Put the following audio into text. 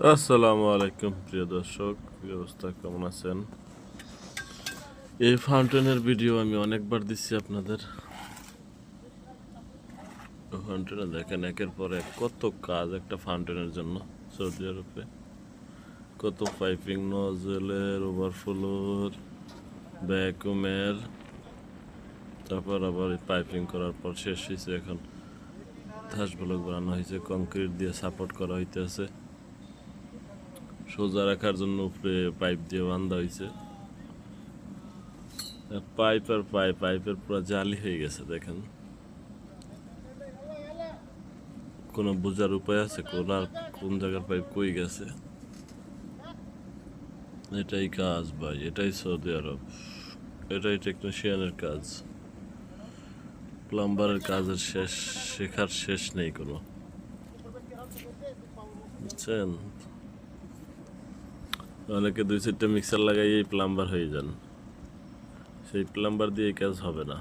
আসসালামু আলাইকুম প্রিয় দর্শক, কি অবস্থা, কেমন আছেন? এই ফাউন্টেনের ভিডিও আমি অনেকবার দিচ্ছি আপনাদের। ফাউন্টেনে দেখেন একের পর এক কত কাজ একটা ফাউন্টেনের জন্য। সৌদি আরবে কত পাইপিং, নজেলের, ওভারফ্লোর, ভ্যাকুমের, তারপর আবার পাইপিং করার পর শেষ হয়েছে। এখন ধাস ব্লক বানানো হয়েছে, কংক্রিট দিয়ে সাপোর্ট করা হইতেছে, সোজা রাখার জন্য উপরে পাইপ দিয়ে বান্ধা হয়েছে। পাইপ আর পাইপের পুরো জালি হয়ে গেছে। দেখেন কোনো বোঝার উপায় আছে কোন জায়গার পাইপ কই গেছে? এটাই কাজ ভাই, এটাই সৌদি আরব, এটাই টেকনিশিয়ানের কাজ। প্লাম্বারের কাজের শেখার শেষ নেই কোনো, বুঝছেন? অনেকে 2-4টা মিক্সার লাগাই প্লাম্বার হয়ে যান, সেই প্লাম্বার দিয়ে কাজ হবে না।